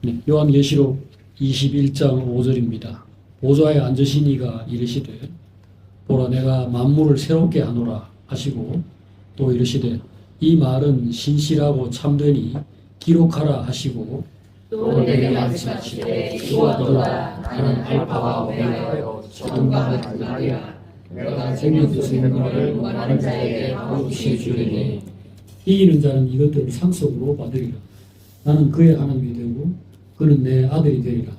네, 요한계시록 21장 5절입니다. 보좌에 앉으시니가 이르시되 보라 내가 만물을 새롭게 하노라 하시고 또 이르시되 이 말은 신실하고 참되니 기록하라 하시고 또 내게 말씀하시되 이와 너가 나는 알파와 오메가요 처음과 마지막이라 내가 생명 주시는 것을 원하는 자에게 아우시 주리니 이기는 자는 이것들을 상속으로 받으리라. 나는 그의 하나님이 되고 그는 내 아들이 되리라.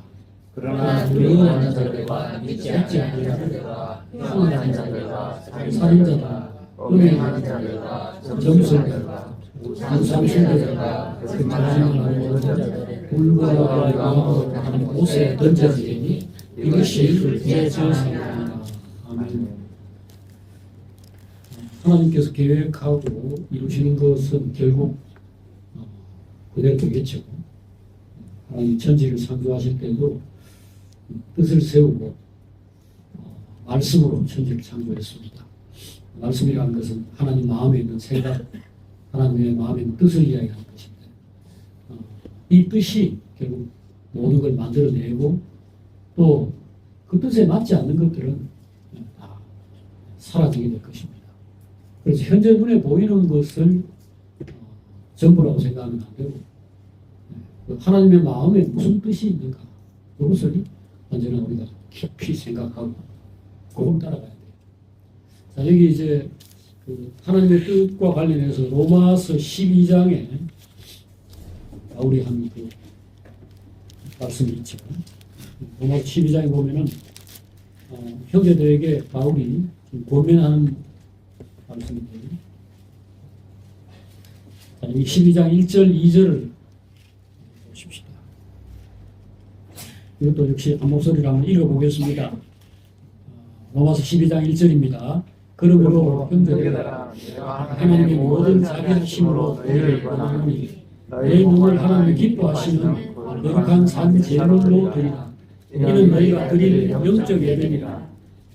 그러나 두려워하는 자들과 믿지 않는 자들과 형하는 자들과 살인자들과 음행하는 자들과 점술자들과 우상숭배자들과 거짓말하는 하는 자들 불과 영광으로 하는 곳에 던져지리니 이것이 둘째 전상이니라. 아멘. 하나님께서 계획하고 이루시는 것은 결국 그대로 되겠죠. 하나님 천지를 창조하실 때도 뜻을 세우고 말씀으로 천지를 창조했습니다. 말씀이라는 것은 하나님 마음에 있는 생각, 하나님의 마음에 있는 뜻을 이야기하는 것인데 이 뜻이 결국 모든 걸 만들어내고 또 그 뜻에 맞지 않는 것들은 다 사라지게 될 것입니다. 그래서 현재 눈에 보이는 것을 전부라고 생각하면 안 되고 하나님의 마음에 무슨 뜻이 있는가 그것을 언제나 우리가 깊이 생각하고 그걸 따라가야 돼요. 자, 여기 이제 그 하나님의 뜻과 관련해서 로마서 12장에 바울이 한 그 말씀이 있죠. 로마서 12장에 보면은 형제들에게 바울이 권면하는 말씀인데 자, 이 12장 1절 2절을 보십시다. 이것도 역시 한 목소리로 한번 읽어보겠습니다. 로마서 12장 1절입니다. 그러므로 형제들아 하나님이 모든 자비하심으로 너희를 권하노니 너희 몸을 하나님이 기뻐하시는 거룩한 산 제물로 드리라. 이는 너희가 드릴 영적 예배니라.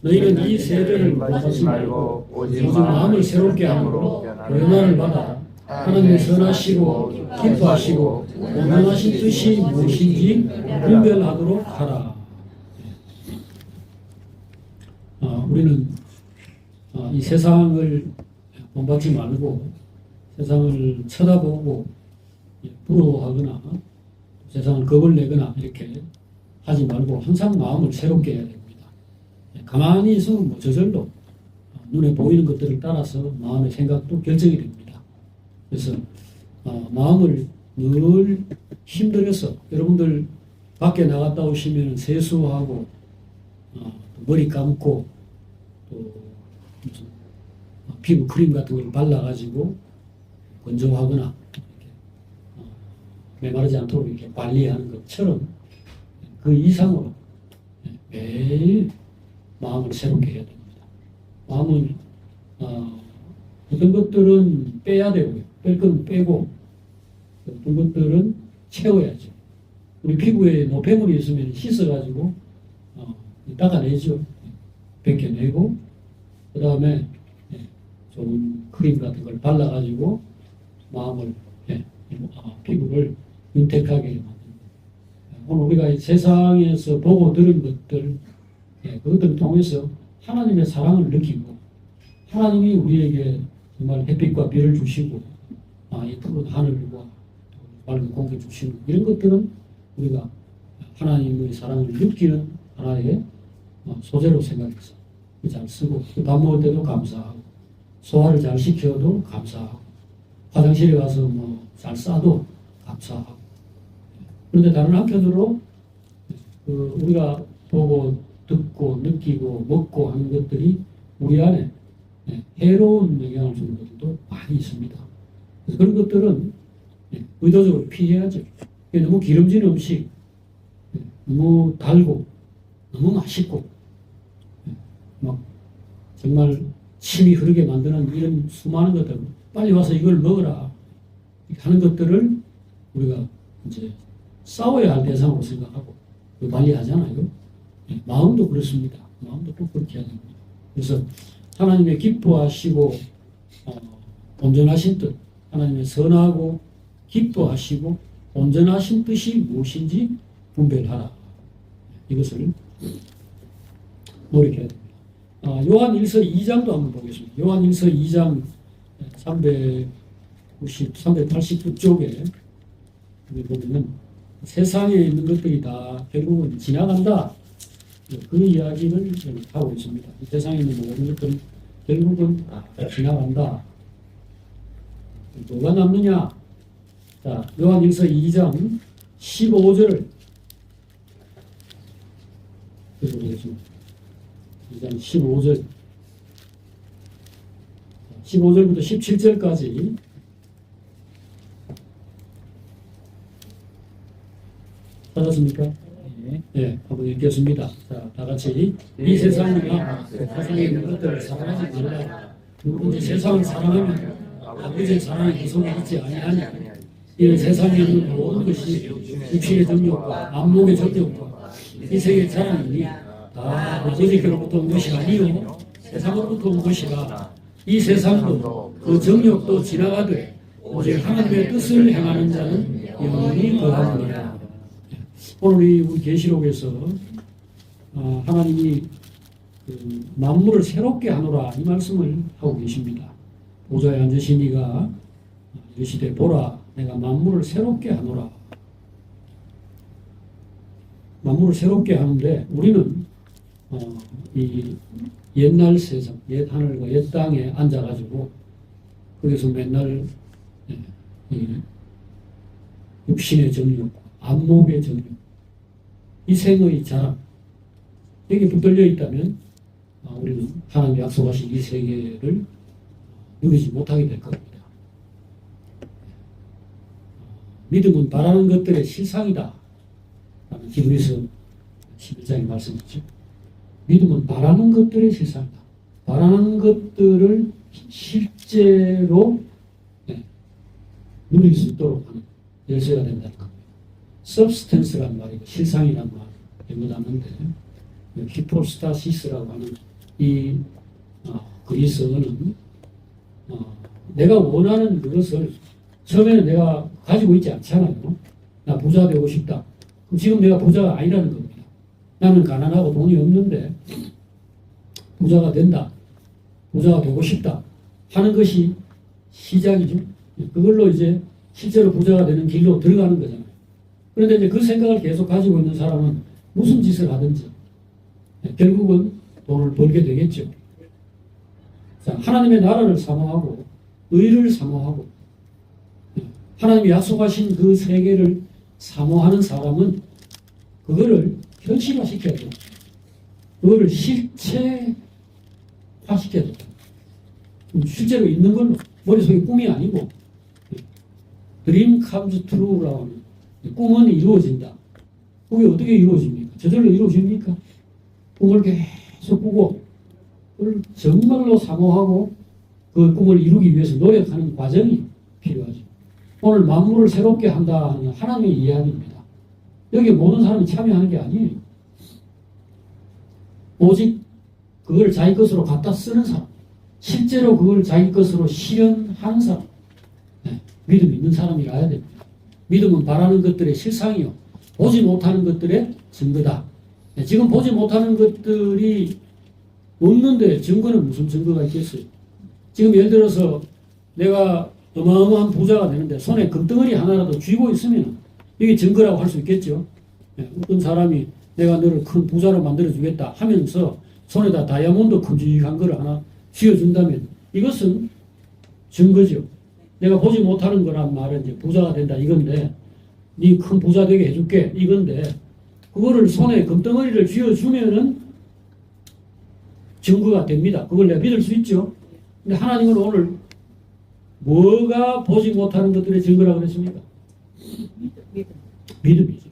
너희는 이 세대를 못하지 말고 오직 마음을 새롭게 함으로 변화를 받아 하나님의 선하시고 기뻐하시고 온전하신 뜻이 무엇인지 분별하도록 하라. 우리는 이 세상을 본받지 말고 세상을 쳐다보고 부러워하거나 세상을 겁을 내거나 이렇게 하지 말고 항상 마음을 새롭게 해야 됩니다. 가만히 있으면 뭐 저절로 눈에 보이는 것들을 따라서 마음의 생각도 결정이 됩니다. 그래서 마음을 늘 힘들여서 여러분들 밖에 나갔다 오시면 세수하고 머리 감고 또 무슨 피부 크림 같은 걸 발라가지고 건조하거나 이렇게 메마르지 않도록 이렇게 관리하는 것처럼 그 이상으로 매일 마음을 새롭게 해야 됩니다. 마음은 어떤 것들은 빼야 되고요. 뺄 건 빼고 어떤 것들은 채워야죠. 우리 피부에 노폐물이 있으면 씻어가지고 닦아내죠. 벗겨내고 그 다음에 좋은 크림 같은 걸 발라가지고 마음을 피부를 윤택하게 만듭니다. 오늘 우리가 세상에서 보고 들은 것들 그것들을 통해서 하나님의 사랑을 느끼고 하나님이 우리에게 정말 햇빛과 비를 주시고 이 푸른 하늘과 맑은 공기 주시는 이런 것들은 우리가 하나님의 사랑을 느끼는 하나의 소재로 생각해서 잘 쓰고 밥 먹을 때도 감사하고 소화를 잘 시켜도 감사하고 화장실에 가서 뭐 잘 싸도 감사하고 그런데 다른 한편으로 우리가 보고 듣고 느끼고 먹고 하는 것들이 우리 안에 해로운 영향을 주는 것들도 많이 있습니다. 그래서 그런 것들은 의도적으로 피해야죠. 너무 기름진 음식, 너무 달고 너무 맛있고 막 정말 침이 흐르게 만드는 이런 수많은 것들 빨리 와서 이걸 먹어라 하는 것들을 우리가 이제 싸워야 할 대상으로 생각하고 관리하잖아요. 마음도 그렇습니다. 마음도 꼭 그렇게 해야 됩니다. 그래서 하나님의 기뻐하시고 온전하신 뜻, 하나님의 선하고 기뻐하시고 온전하신 뜻이 무엇인지 분별하라. 이것을 노력해야 됩니다. 요한 1서 2장도 한번 보겠습니다. 요한 1서 2장 389쪽에 보면 세상에 있는 것들이 다 결국은 지나간다. 그 이야기를 하고 있습니다. 이 세상에 있는 모든 것들은 결국은 지나간다. 뭐가 남느냐? 자, 요한 1서 2장 15절을 읽어보겠습니다. 2장 15절 15절부터 17절까지 찾았습니까? 네, 한번 읽겠습니다. 자, 다 같이. 이 세상이나 세상에 있는 것들을 사랑하지 말라. 누구든지 세상을 사랑하면 아버지의 사랑이 그 속에 있지 아니하니. 이는 세상에 있는 모든 것이 육신의 정욕과 안목의 정욕과 이 세계의 자랑이니 다 아버지께로부터 온 것이 아니요 세상으로부터 온 것이라. 이 세상도 그 정욕도 지나가되 오직 하나님의 뜻을 행하는 자는 영원히 거하느니라. 오늘 우리 계시록에서 하나님이 만물을 새롭게 하노라 이 말씀을 하고 계십니다. 보좌에 앉으신 이가 이르시되 보라 내가 만물을 새롭게 하노라. 만물을 새롭게 하는데 우리는 이 옛날 세상, 옛 하늘과 옛 땅에 앉아가지고 거기서 맨날 이 육신의 정욕, 안목의 정욕, 이 생의 자랑 여기 붙들려 있다면 우리는 하나님 약속하신 이 세계를 누리지 못하게 될 겁니다. 믿음은 바라는 것들의 실상이다. 라는 히브리서 11장의 말씀이죠. 믿음은 바라는 것들의 실상이다. 바라는 것들을 실제로 누릴 수 있도록 하는 열쇠가 된다는 겁니다. substance란 말이고 실상이란 말 연구하는데 히포스타시스라고 하는 이 그리스어는 내가 원하는 그것을 처음에는 내가 가지고 있지 않잖아요. 나 부자 되고 싶다. 그럼 지금 내가 부자가 아니라는 겁니다. 나는 가난하고 돈이 없는데 부자가 된다. 부자가 되고 싶다. 하는 것이 시작이죠. 그걸로 이제 실제로 부자가 되는 길로 들어가는 거잖아요. 그런데 이제 그 생각을 계속 가지고 있는 사람은 무슨 짓을 하든지 결국은 돈을 벌게 되겠죠. 자, 하나님의 나라를 사모하고 의를 사모하고 하나님이 약속하신 그 세계를 사모하는 사람은 그거를 현실화시켜야 돼요. 그거를 실체화시켜야 돼요. 실제로 있는 걸로 머릿속에 꿈이 아니고 Dream comes true라고 하는 꿈은 이루어진다. 그게 어떻게 이루어집니까? 저절로 이루어집니까? 꿈을 계속 꾸고 그걸 정말로 사모하고 그 꿈을 이루기 위해서 노력하는 과정이 필요하죠. 오늘 만물을 새롭게 한다는 하나님의 이야기입니다. 여기 모든 사람이 참여하는 게 아니에요. 오직 그걸 자기 것으로 갖다 쓰는 사람, 실제로 그걸 자기 것으로 실현하는 사람, 믿음 있는 사람이라야 됩니다. 믿음은 바라는 것들의 실상이요 보지 못하는 것들의 증거다. 지금 보지 못하는 것들이 없는데 증거는 무슨 증거가 있겠어요? 지금 예를 들어서 내가 어마어마한 부자가 되는데 손에 금덩어리 하나라도 쥐고 있으면 이게 증거라고 할 수 있겠죠. 어떤 사람이 내가 너를 큰 부자로 만들어주겠다 하면서 손에다 다이아몬드 큼직한 거를 하나 쥐어준다면 이것은 증거죠. 내가 보지 못하는 거란 말은 이제 부자가 된다 이건데 네 큰 부자 되게 해줄게 이건데 그거를 손에 금덩어리를 쥐어주면은 증거가 됩니다. 그걸 내가 믿을 수 있죠. 근데 하나님은 오늘 뭐가 보지 못하는 것들의 증거라고 그랬습니까? 믿음이죠.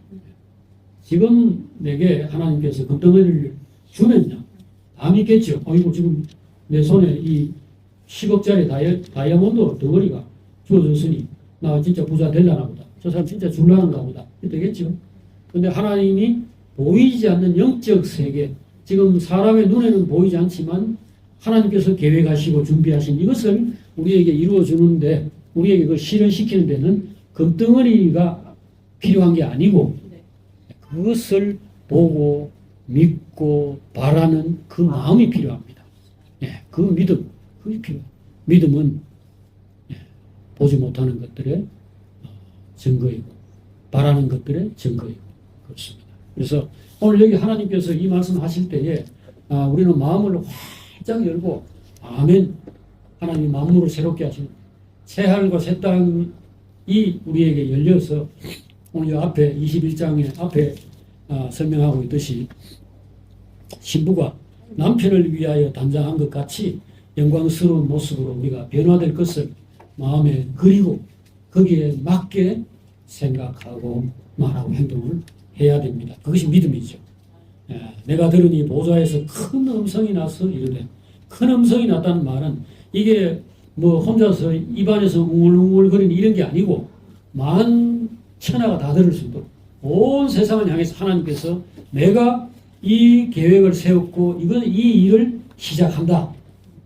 지금 내게 하나님께서 금덩어리를 주면요 다 믿겠죠. 이거 지금 내 손에 이 10억짜리 다이아몬드 덩어리가 주어졌으니 나 진짜 부자 되려나 보다. 저 사람 진짜 줄라는가 보다. 되겠죠. 근데 하나님이 보이지 않는 영적 세계, 지금 사람의 눈에는 보이지 않지만 하나님께서 계획하시고 준비하신 이것을 우리에게 이루어주는데 우리에게 그걸 실현시키는 데는 금덩어리가 필요한 게 아니고 그것을 보고 믿고 바라는 그 마음이 필요합니다. 예, 그 믿음, 그게 필요해요. 믿음은 보지 못하는 것들의 증거이고 바라는 것들의 증거이고 그렇습니다. 그래서 오늘 여기 하나님께서 이 말씀 하실 때에 우리는 마음을 활짝 열고 아멘, 하나님 만물을 새롭게 하시는 새하늘과 새 땅이 우리에게 열려서 오늘 이 앞에 21장의 앞에 설명하고 있듯이 신부가 남편을 위하여 단장한 것 같이 영광스러운 모습으로 우리가 변화될 것을 마음에 그리고 거기에 맞게 생각하고 말하고 행동을 해야 됩니다. 그것이 믿음이죠. 내가 들으니 보좌에서 큰 음성이 나서 이르되, 큰 음성이 났다는 말은 이게 뭐 혼자서 입안에서 웅얼웅얼거리는 이런 게 아니고 만 천하가 다 들을 수 있도록 온 세상을 향해서 하나님께서 내가 이 계획을 세웠고 이건 이 일을 시작한다.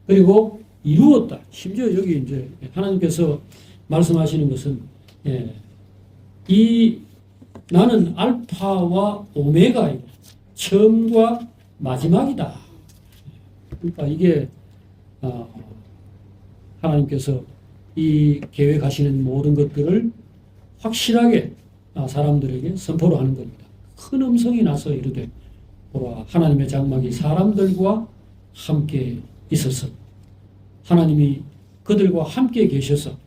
그리고 이루었다. 심지어 여기 이제 하나님께서 말씀하시는 것은 이 나는 알파와 오메가이고 처음과 마지막이다. 그러니까 이게 하나님께서 이 계획하시는 모든 것들을 확실하게 사람들에게 선포를 하는 겁니다. 큰 음성이 나서 이르되 보라 하나님의 장막이 사람들과 함께 있어서 하나님이 그들과 함께 계셔서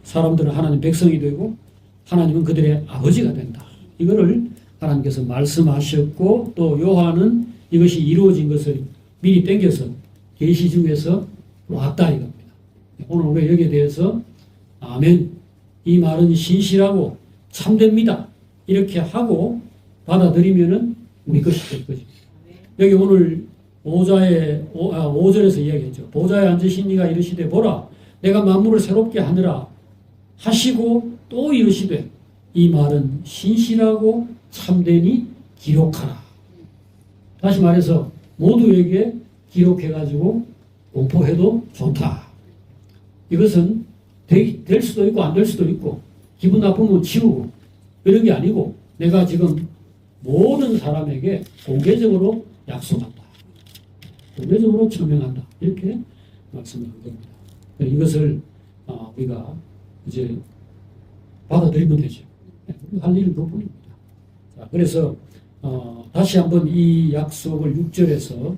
사람들은 하나님 백성이 되고 하나님은 그들의 아버지가 된다. 이거를 하나님께서 말씀하셨고 또 요한은 이것이 이루어진 것을 미리 땡겨서 계시 중에서 왔다 이겁니다. 오늘 우리가 여기에 대해서 아멘, 이 말은 신실하고 참됩니다. 이렇게 하고 받아들이면은 우리 것이 될 거죠. 여기 오늘 5절에서 이야기했죠. 보좌에 앉으신 이가 이르시되 보라 내가 만물을 새롭게 하느라 하시고 또 이르시되 이 말은 신실하고 참되니 기록하라. 다시 말해서 모두에게 기록해가지고 공포해도 좋다. 이것은 될 수도 있고 안 될 수도 있고 기분 나쁘면 치우고 이런 게 아니고 내가 지금 모든 사람에게 공개적으로 약속한다. 공개적으로 증명한다. 이렇게 말씀을 한 겁니다. 이것을 우리가 이제 받아들이면 되죠. 할 일은 그뿐입니다. 자, 그래서 다시 한번 이 약속을 6절에서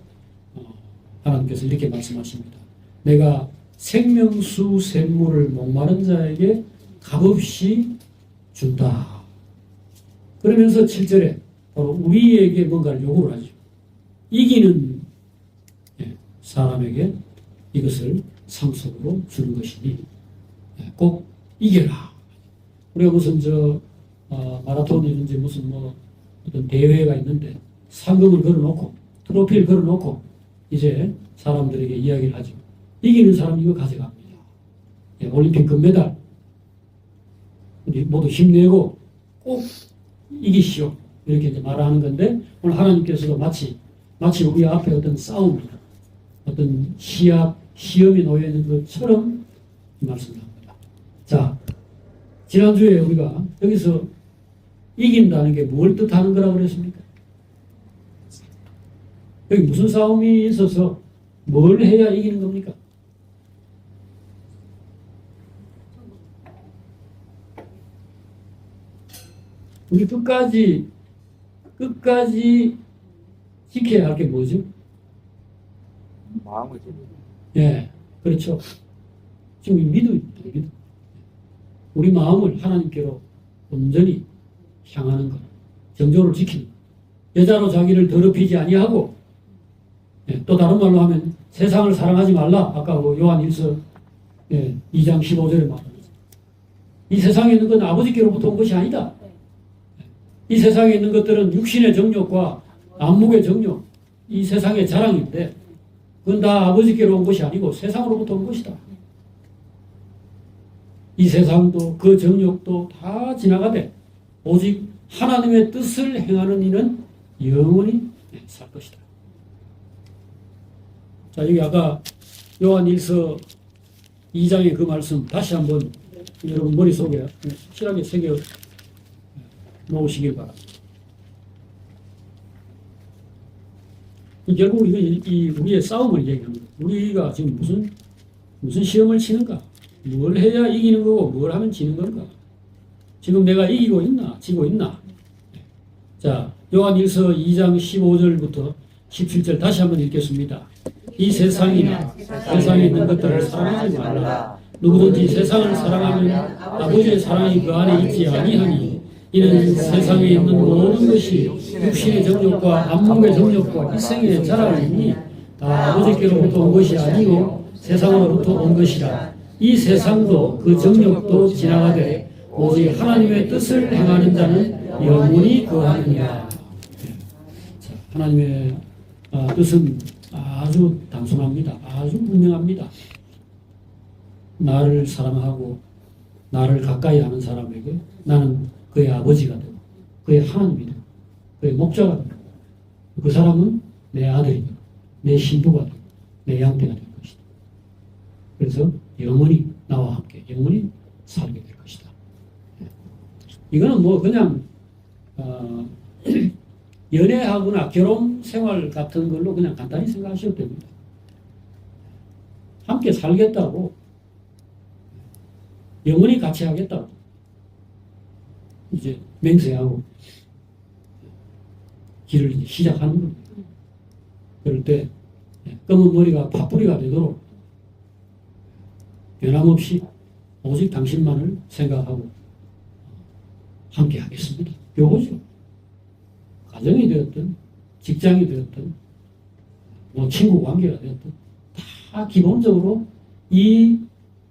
하나님께서 이렇게 말씀하십니다. 내가 생명수 샘물을 목마른 자에게 값없이 준다. 그러면서 7절에 바로 우리에게 뭔가를 요구를 하죠. 이기는 사람에게 이것을 상속으로 주는 것이니 꼭 이겨라. 우리가 무슨 마라톤이든지 무슨 뭐 어떤 대회가 있는데 상금을 걸어놓고 트로피를 걸어놓고 이제 사람들에게 이야기를 하죠. 이기는 사람 이거 가져갑니다. 올림픽 금메달 우리 모두 힘내고 꼭 이기시오. 이렇게 이제 말하는 건데 오늘 하나님께서도 마치 우리 앞에 어떤 싸움이나 어떤 시험이 놓여 있는 것처럼 말씀을 합니다. 자, 지난주에 우리가 여기서 이긴다는 게 뭘 뜻하는 거라고 그랬습니까? 여기 무슨 싸움이 있어서 뭘 해야 이기는 겁니까? 우리 끝까지 지켜야 할 게 뭐죠? 마음을 예, 그렇죠. 지금 믿음입니다. 믿음. 우리 마음을 하나님께로 온전히 향하는 것, 정조를 지키는 것. 여자로 자기를 더럽히지 아니하고, 또 다른 말로 하면 세상을 사랑하지 말라. 아까 그 요한 1서 2장 15절에 말합니다. 이 세상에 있는 건 아버지께로부터 온 것이 아니다. 이 세상에 있는 것들은 육신의 정욕과 안목의 정욕, 이 세상의 자랑인데 그건 다 아버지께로 온 것이 아니고 세상으로부터 온 것이다. 이 세상도 그 정욕도 다 지나가되 오직 하나님의 뜻을 행하는 이는 영원히 살 것이다. 자, 여기 아까 요한 1서 2장의 그 말씀 다시 한번 여러분 머릿속에 확실하게 새겨 놓으시길 바랍니다. 결국 이 우리의 싸움을 얘기합니다. 우리가 지금 무슨 시험을 치는가? 뭘 해야 이기는 거고 뭘 하면 지는 건가? 지금 내가 이기고 있나? 지고 있나? 자, 요한일서 2장 15절부터 17절 다시 한번 읽겠습니다. 이 세상이나 세상에 있는 것들을 사랑하지 말라. 누구든지 세상을 사랑하면 아버지의 사랑이 그 안에 있지 아니하니 이는 세상에 있는 모든 것이 육신의 정욕과 안목의 정욕과 일생의 자랑이니 다 아버지께로부터 온 것이 아니고 세상으로부터 온 것이라. 이 세상도 그 정욕도 지나가되 오직 하나님의 뜻을 행하는 자는 영원히 거하느니라. 자, 하나님의 뜻은 아주 단순합니다. 아주 분명합니다. 나를 사랑하고 나를 가까이 하는 사람에게 나는 그의 아버지가 되고 그의 하나님이 되고 그의 목자가 되고 그 사람은 내 아들이 되고 내 신부가 되고 내 양떼가 될 것이다. 그래서 영원히 나와 함께 영원히 살게 될 것이다. 이거는 뭐 그냥 연애하거나 결혼 생활 같은 걸로 그냥 간단히 생각하셔도 됩니다. 함께 살겠다고 영원히 같이 하겠다고 이제 맹세하고 길을 이제 시작하는 겁니다. 그럴 때 검은 머리가 팥뿌리가 되도록 변함없이 오직 당신만을 생각하고 함께 하겠습니다. 요거죠. 가정이 되었든 직장이 되었든 뭐 친구 관계가 되었든 다 기본적으로 이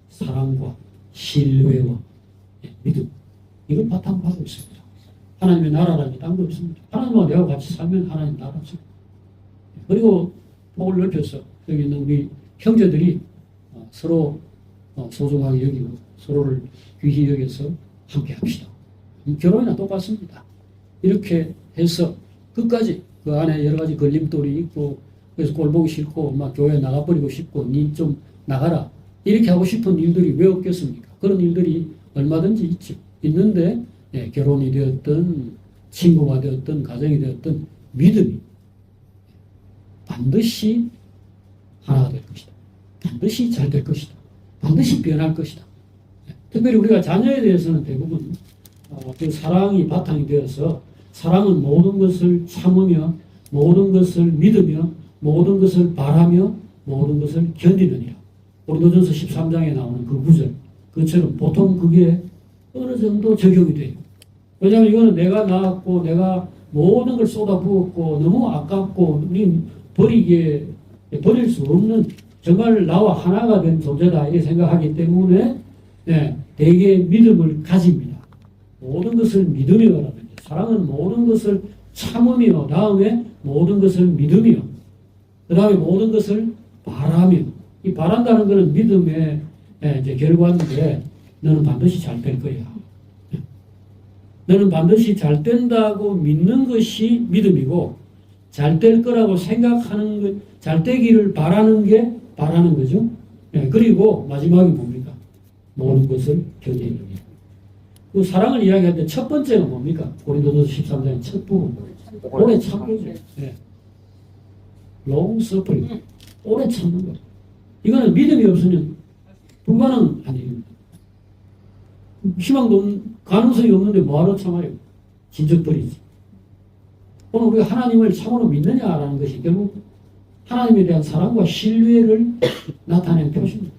사랑과 신뢰와 믿음 이걸 바탕으로 하고 있습니다. 하나님의 나라라는 딴 거 없습니다. 하나님과 내가 같이 살면 하나님 나라죠. 그리고 폭을 넓혀서 여기 있는 우리 형제들이 서로 소중하게 여기고 서로를 귀히 여겨서 함께 합시다. 결혼이나 똑같습니다. 이렇게 해서 끝까지 그 안에 여러 가지 걸림돌이 있고 그래서 꼴 보기 싫고 막 교회 나가버리고 싶고 니 좀 나가라 이렇게 하고 싶은 일들이 왜 없겠습니까? 그런 일들이 얼마든지 있죠. 있는데 결혼이 되었든 친구가 되었든 가정이 되었든 믿음이 반드시 하나가 될 것이다. 반드시 잘 될 것이다. 반드시 변할 것이다. 특별히 우리가 자녀에 대해서는 대부분 그 사랑이 바탕이 되어서 사랑은 모든 것을 참으며 모든 것을 믿으며 모든 것을 바라며 모든 것을 견디느니라. 고린도전서 13장에 나오는 그 구절 그처럼 보통 그게 어느 정도 적용이 돼요. 왜냐하면 이거는 내가 낳았고 내가 모든 걸 쏟아부었고 너무 아깝고 우리 버릴 수 없는 정말 나와 하나가 된 존재다 이렇게 생각하기 때문에 대개 믿음을 가집니다. 모든 것을 믿으며라는 사랑은 모든 것을 참으며 다음에 모든 것을 믿으며 그 다음에 모든 것을 바라며 이 바란다는 것은 믿음의 이제 결과인데 너는 반드시 잘 될 거야. 너는 반드시 잘 된다고 믿는 것이 믿음이고 잘 될 거라고 생각하는 것, 잘 되기를 바라는 게 바라는 거죠. 그리고 마지막이 뭡니까? 모든 것을 견디는 것. 그 사랑을 이야기할 때 첫 번째가 뭡니까? 고린도전서 13장의 첫 부분. 오래 참고죠. long suffering. 오래 참는 거. 이거는 믿음이 없으면 불가능 아닙니다. 희망도 가능성이 없는데 뭐하러 참아요? 진적버리지. 오늘 우리가 하나님을 참으로 믿느냐라는 것이 결국 하나님에 대한 사랑과 신뢰를 나타내는 표시입니다.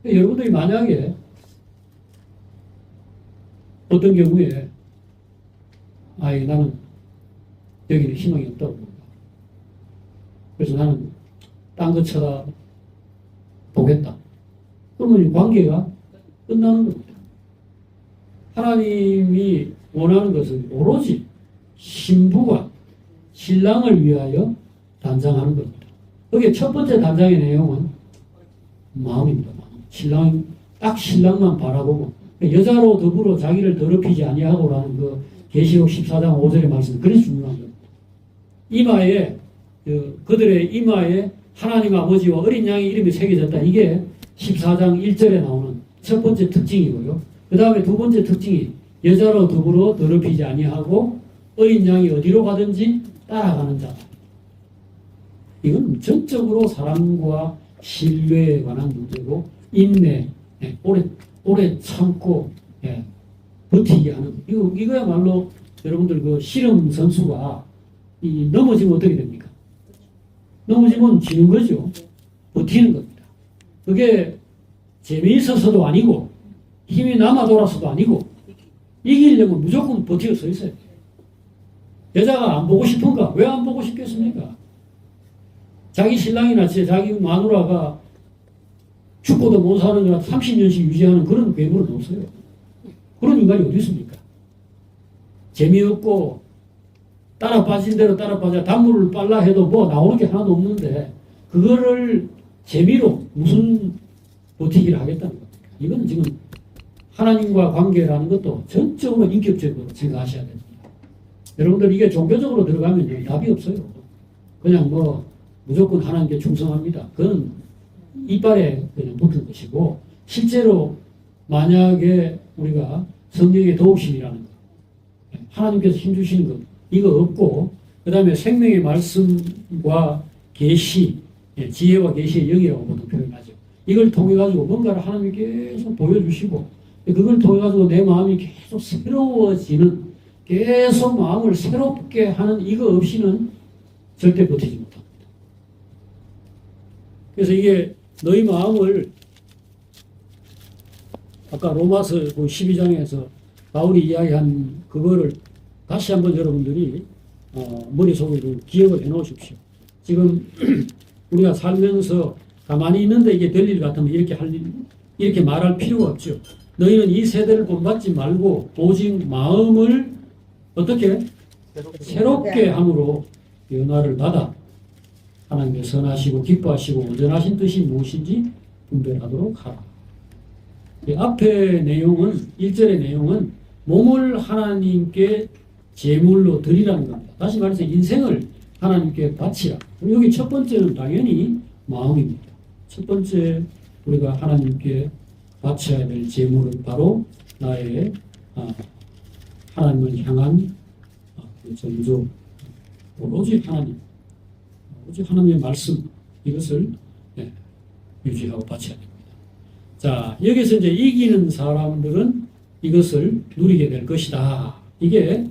여러분들이 만약에 어떤 경우에 나는 여기는 희망이 없다고 봅니다. 그래서 나는 딴 거 쳐다보겠다. 그러면 이 관계가 끝나는 겁니다. 하나님이 원하는 것은 오로지 신부가 신랑을 위하여 단장하는 겁니다. 여기 첫 번째 단장의 내용은 마음입니다. 마음. 딱 신랑만 바라보고 여자로 더불어 자기를 더럽히지 아니하고라는 그 계시록 14장 5절의 말씀 그래서 중요한 겁니다. 이마에 그들의 이마에 하나님 아버지와 어린 양의 이름이 새겨졌다. 이게 14장 1절에 나오는 첫 번째 특징이고요. 그 다음에 두 번째 특징이 여자로 더불어 더럽히지 아니하고 어린 양이 어디로 가든지 따라가는 자다. 이건 전적으로 사랑과 신뢰에 관한 문제고 인내, 오래 참고 버티게 하는 이거야말로 여러분들 그 씨름 선수가 넘어지면 어떻게 됩니까? 넘어지면 지는 거죠. 버티는 겁니다. 그게 재미있어서도 아니고 힘이 남아 돌아서도 아니고 이기려면 무조건 버티고 서 있어야 돼요. 여자가 안 보고 싶은가? 왜 안 보고 싶겠습니까? 자기 신랑이나 자기 마누라가 죽고도 못 사는 거라 30년씩 유지하는 그런 괴물은 없어요. 그런 인간이 어디 있습니까? 재미없고 따라 빠진 대로 따라 빠져 단물을 빨라 해도 뭐 나오는 게 하나도 없는데 그거를 재미로 무슨 버티기를 하겠다는 겁니까? 이건 지금 하나님과 관계라는 것도 전적으로 인격적으로 생각하셔야 됩니다. 여러분들 이게 종교적으로 들어가면 답이 없어요. 그냥 뭐 무조건 하나님께 충성합니다. 그건 이빨에 그냥 붙은 것이고 실제로 만약에 우리가 성령의 도우심이라는 것, 하나님께서 힘주시는 것 이거 없고 그 다음에 생명의 말씀과 계시, 지혜와 계시의 영이라고 보통 표현하죠. 이걸 통해 가지고 뭔가를 하나님이 계속 보여주시고 그걸 통해 가지고 내 마음이 계속 새로워지는 계속 마음을 새롭게 하는 이거 없이는 절대 버티지 못합니다. 그래서 이게 너희 마음을 아까 로마서 12장에서 바울이 이야기한 그거를 다시 한번 여러분들이 머릿속에 기억을 해 놓으십시오. 지금 우리가 살면서 가만히 있는데 이게 될 일 같으면 이렇게 말할 필요가 없죠. 너희는 이 세대를 본받지 말고 오직 마음을 어떻게? 새롭게 함으로 변화를 받아 하나님의 선하시고 기뻐하시고 온전하신 뜻이 무엇인지 분별하도록 하라. 이 앞의 내용은 1절의 내용은 몸을 하나님께 제물로 드리라는 겁니다. 다시 말해서 인생을 하나님께 바치라. 여기 첫 번째는 당연히 마음입니다. 첫 번째 우리가 하나님께 바쳐야 될 제물은 바로 나의 하나님을 향한 전조, 오직 하나님의 말씀 이것을 유지하고 바쳐야 됩니다. 자, 여기서 이제 이기는 사람들은 이것을 누리게 될 것이다. 이게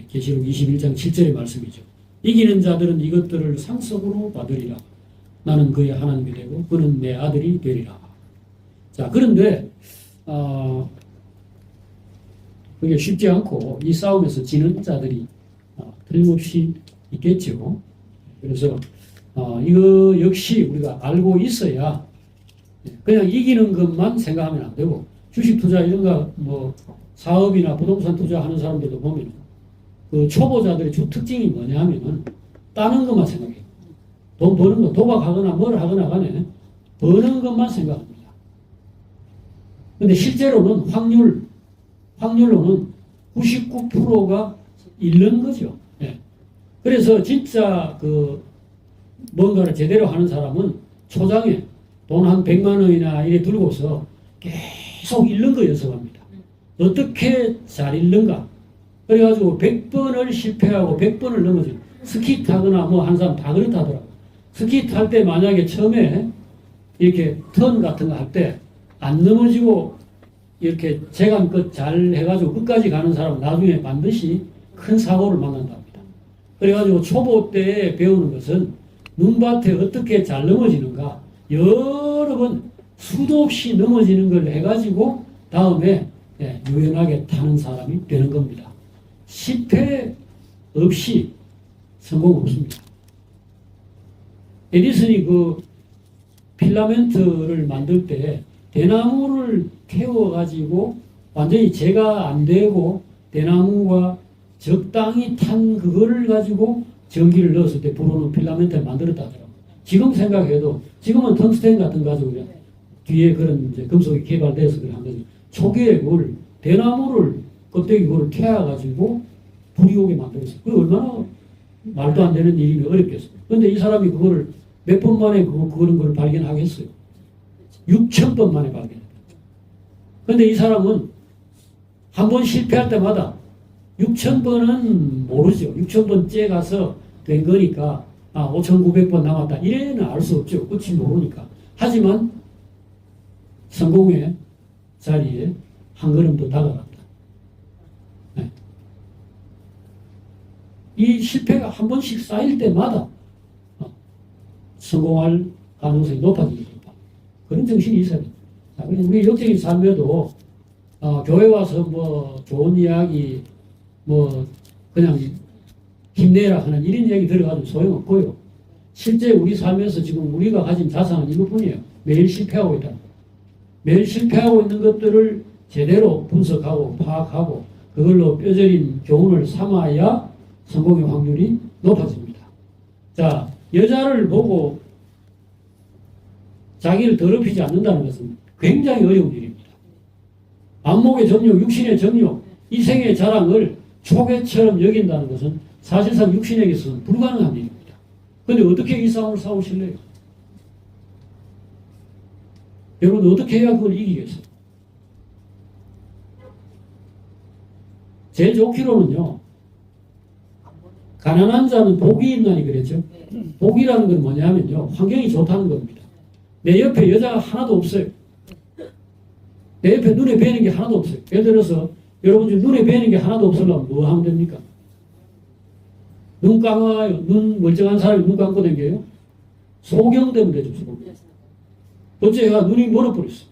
계시록 21장 7절의 말씀이죠. 이기는 자들은 이것들을 상속으로 받으리라. 나는 그의 하나님이 되고 그는 내 아들이 되리라. 자, 그런데 그게 쉽지 않고 이 싸움에서 지는 자들이 틀림없이 있겠죠. 그래서 이거 역시 우리가 알고 있어야 그냥 이기는 것만 생각하면 안 되고 주식 투자 이런 거 뭐 사업이나 부동산 투자하는 사람들도 보면 그 초보자들의 주 특징이 뭐냐면은 따는 것만 생각해요. 돈 버는 거 도박하거나 뭘 하거나 간에 버는 것만 생각합니다. 근데 실제로는 확률로는 99%가 잃는 거죠. 그래서 진짜 그 뭔가를 제대로 하는 사람은 초장에 돈 한 100만 원이나 이래 들고서 계속 잃는 거 연습합니다. 어떻게 잘 잃는가? 그래가지고 100번을 실패하고 100번을 넘어지고 스키 타거나 뭐 한 사람 다 그렇다더라고. 스키 탈 때 만약에 처음에 이렇게 턴 같은 거 할 때 안 넘어지고 이렇게 재간껏 잘 해가지고 끝까지 가는 사람은 나중에 반드시 큰 사고를 만난답니다. 그래가지고 초보 때 배우는 것은 눈밭에 어떻게 잘 넘어지는가 여러 번 수도 없이 넘어지는 걸 해가지고 다음에 유연하게 타는 사람이 되는 겁니다. 실패 없이 성공 없습니다. 에디슨이 그 필라멘트를 만들 때 대나무를 태워가지고 완전히 재가 안 되고 대나무가 적당히 탄 그거를 가지고 전기를 넣었을 때 불어오는 필라멘트를 만들었다 하더라고요. 지금 생각해도 지금은 텅스텐 같은 거 가지고 뒤에 그런 이제 금속이 개발돼서 그런 거죠. 초기에 그걸 대나무를 껍데기 그걸 태워가지고 불이 오게 만들었어요. 그게 얼마나 말도 안 되는 일이면 어렵겠어요. 그런데 이 사람이 그거를 몇 번 만에 그런 걸 발견하겠어요. 6,000번 만에 발견했어요. 그런데 이 사람은 한 번 실패할 때마다 6,000번은 모르죠. 6,000번째 가서 된 거니까 5,900번 남았다. 이래는 알 수 없죠. 끝이 모르니까. 하지만 성공의 자리에 한 걸음 더 다가갔다. 네. 이 실패가 한 번씩 쌓일 때마다 성공할 가능성이 높아지게 된다. 그런 정신이 있어야 됩니다. 자, 우리 역적인 삶에도 교회 와서 뭐 좋은 이야기, 뭐 그냥 힘내라 하는 이런 이야기 들어가도 소용없고요. 실제 우리 삶에서 지금 우리가 가진 자산은 이것뿐이에요. 매일 실패하고 있다. 매일 실패하고 있는 것들을 제대로 분석하고 파악하고 그걸로 뼈저린 교훈을 삼아야 성공의 확률이 높아집니다. 자, 여자를 보고 자기를 더럽히지 않는다는 것은 굉장히 어려운 일입니다. 안목의 정욕, 육신의 정욕, 이생의 자랑을 초계처럼 여긴다는 것은 사실상 육신에게서는 불가능한 일입니다. 그런데 어떻게 이 싸움을 싸우실래요? 여러분 어떻게 해야 그걸 이기겠어요? 제 좋기로는요. 가난한 자는 복이 있나니 그랬죠. 복이라는 건 뭐냐면요. 환경이 좋다는 겁니다. 내 옆에 여자가 하나도 없어요. 내 옆에 눈에 뵈는 게 하나도 없어요. 예를 들어서 여러분 중 눈에 뵈는 게 하나도 없으려면 뭐 하면 됩니까? 눈 감아요. 눈 멀쩡한 사람이 눈 감고 다녀요? 소경되면 되죠. 소경. 어째가 눈이 멀어버렸어.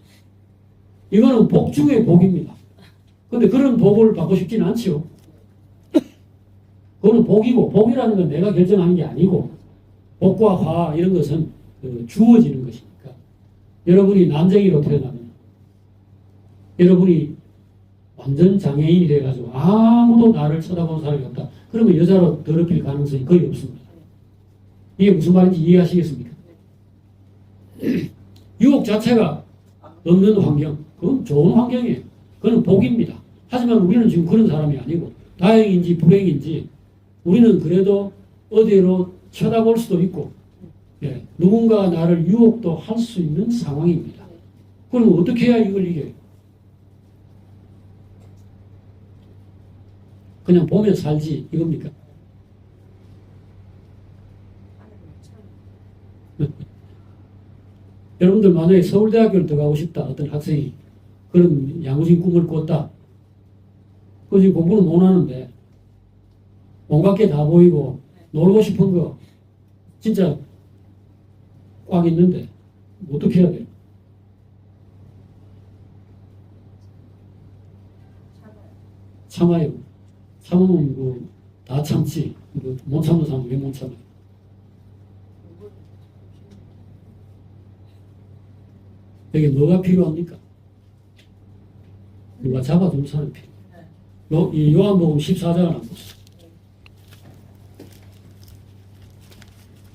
이거는 복 중의 복입니다. 근데 그런 복을 받고 싶지는 않지요. 그거는 복이고, 복이라는 건 내가 결정하는 게 아니고, 복과 화 이런 것은 주어지는 것이니까. 여러분이 난쟁이로 태어나면, 여러분이 완전 장애인이 돼가지고 아무도 나를 쳐다보는 사람이 없다. 그러면 여자로 더럽힐 가능성이 거의 없습니다. 이게 무슨 말인지 이해하시겠습니까? 유혹 자체가 없는 환경, 그건 좋은 환경이에요. 그건 복입니다. 하지만 우리는 지금 그런 사람이 아니고 다행인지 불행인지 우리는 그래도 어디로 쳐다볼 수도 있고 누군가 나를 유혹도 할 수 있는 상황입니다. 그럼 어떻게 해야 이걸 이겨요? 그냥 보면 살지 이겁니까? 여러분들 만약에 서울대학교를 들어가고 싶다 어떤 학생이 그런 야무진 꿈을 꿨다. 그 지금 공부는 못 하는데 온갖 게 다 보이고 놀고 싶은 거 진짜 꽉 있는데 어떻게 해야 돼요? 참아요. 참으면 다 참지. 못 참는 사람은 왜 못 참아요? 여기 뭐가 필요합니까? 누가 잡아준 사람이 필요해요. 이 요한복음 14장을 한번 보세요.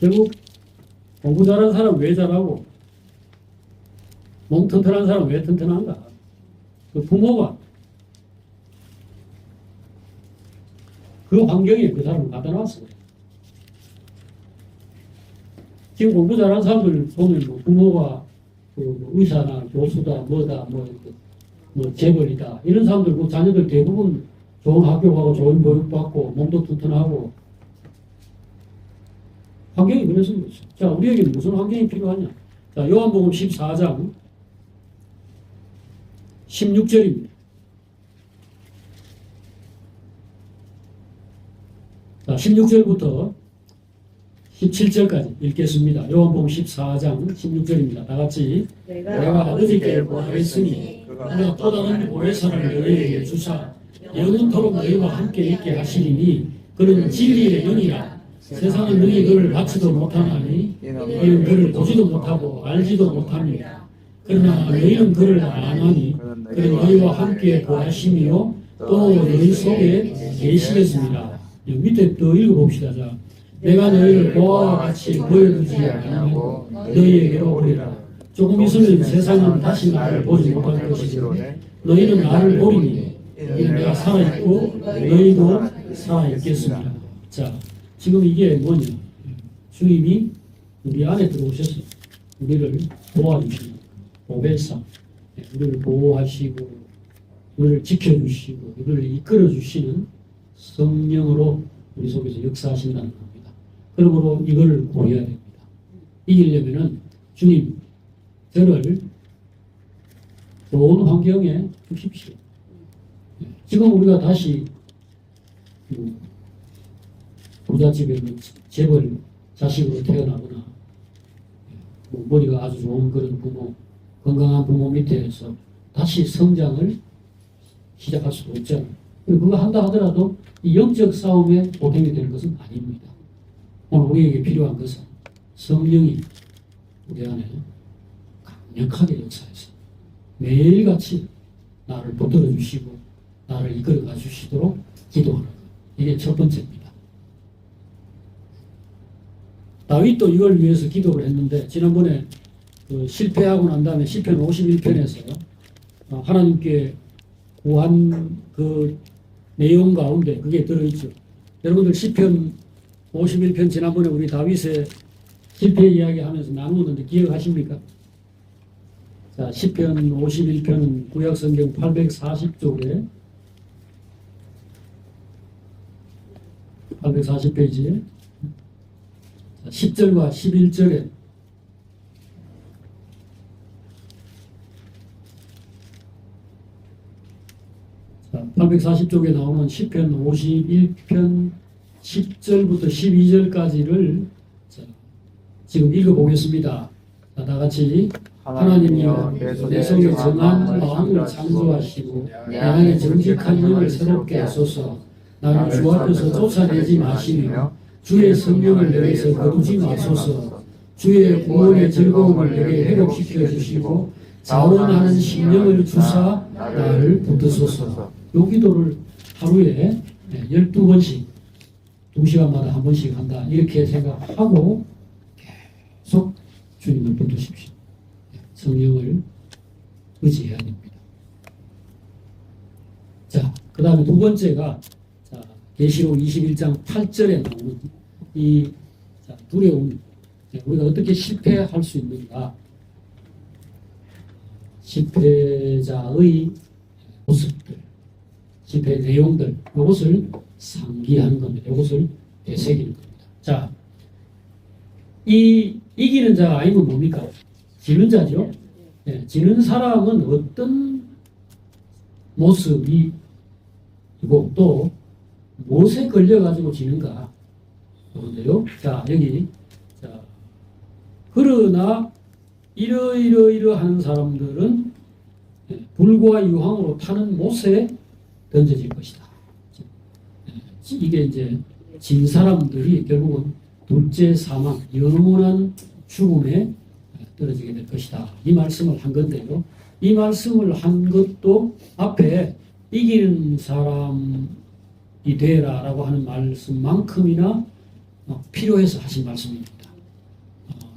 결국 공부 잘하는 사람 왜 잘하고 몸 튼튼한 사람 왜 튼튼한가? 그 부모가 그 환경에 그 사람을 갖다 놨어요. 지금 공부 잘하는 사람들 보면 뭐 부모가 그 의사나 교수다 뭐다 뭐 재벌이다 이런 사람들 그 자녀들 대부분 좋은 학교 가고 좋은 교육 받고 몸도 튼튼하고 환경이 그래서 그렇죠. 자, 우리에게 무슨 환경이 필요하냐? 자, 요한복음 14장 16절입니다. 자, 16절부터 17절까지 읽겠습니다. 요한복음 14장 16절입니다. 다 같이 내가 어저께 보았으니 그가 또 다른 보혜사를 너희에게 주사 영원토록 너희와 함께 있게 하시리니 그는 진리의 영이라 세상은 너희 그를 받지도 못하나니 너희는 그를 보지도 못하고 알지도 못합니다. 그러나 너희는 그를 아나니 그는 너희와 함께 거하심이요 또 너희 속에 계시겠습니다. 밑에 또 읽어봅시다. 자, 내가 너희를 보아와 같이 보여주지 아니하고 너희에게로 오리라. 조금 있으면 세상은 다시 나를 보지 못할 것이요 너희는 나를 보리니 내가 살아있고 너희도 살아있겠습니다. 자, 지금 이게 뭐냐? 주님이 우리 안에 들어오셔서 우리를 도와주시는 보혜사, 우리를 보호하시고 우리를 지켜주시고 우리를 이끌어주시는 성령으로 우리 속에서 역사하신다는 겁니다. 그러므로 이걸 고려해야 됩니다. 이기려면은 주님 저를 좋은 환경에 두십시오. 지금 우리가 다시 부잣집에 재벌 자식으로 태어나거나 머리가 아주 좋은 그런 부모, 건강한 부모 밑에서 다시 성장을 시작할 수도 없잖아요. 그거 한다 하더라도 이 영적 싸움에 보탬이 되는 것은 아닙니다. 오늘 우리에게 필요한 것은 성령이 우리 안에 강력하게 역사해서 매일같이 나를 붙들어 주시고 나를 이끌어 주시도록 기도하는 것. 이게 첫 번째입니다. 다윗도 이걸 위해서 기도를 했는데 지난번에 실패하고 난 다음에 시편 51편에서 하나님께 구한 그 내용 가운데 그게 들어있죠. 여러분들 시편 51편 지난번에 우리 다윗의 실패 이야기하면서 나누었는데 기억하십니까? 자, 시편 51편은 구약성경 840쪽에 840페이지에 10절과 11절에 자, 840쪽에 나오는 시편 51편 10절부터 12절까지를 지금 읽어보겠습니다. 자, 다같이 하나님이여 내 속에 정한 마음을 창조하시고 내 안에 정직한 영을 새롭게 하소서. 나를 주 앞에서 쫓아내지 마시며 주의 성령을 내게서 거두지 마소서. 주의 구원의 즐거움을 내게 회복시켜 주시고 자원하는 심령을 주사 나를 붙드소서. 요 기도를 하루에 12번씩 2시간마다 한 번씩 한다. 이렇게 생각하고 계속 주님을 붙드십시오. 성령을 의지해야 됩니다. 자, 그 다음에 두 번째가 계시록 21장 8절에 나오는 이 두려움, 우리가 어떻게 실패할 수 있는가? 실패자의 모습들, 실패 내용들, 이것을 상기하는 겁니다. 이것을 되새기는 겁니다. 자, 이 이기는 자가 아니면 뭡니까? 지는 자죠. 네, 지는 사람은 어떤 모습이고 또 무엇에 걸려가지고 지는가? 그런데요. 자, 여기. 자, 그러나 이러이러이러한 사람들은 불과 유황으로 타는 못에 던져질 것이다. 이게 이제 진 사람들이 결국은 둘째 사망, 영원한 죽음에 떨어지게 될 것이다. 이 말씀을 한 건데요. 이 말씀을 한 것도 앞에 이기는 사람이 되라라고 하는 말씀만큼이나 필요해서 하신 말씀입니다.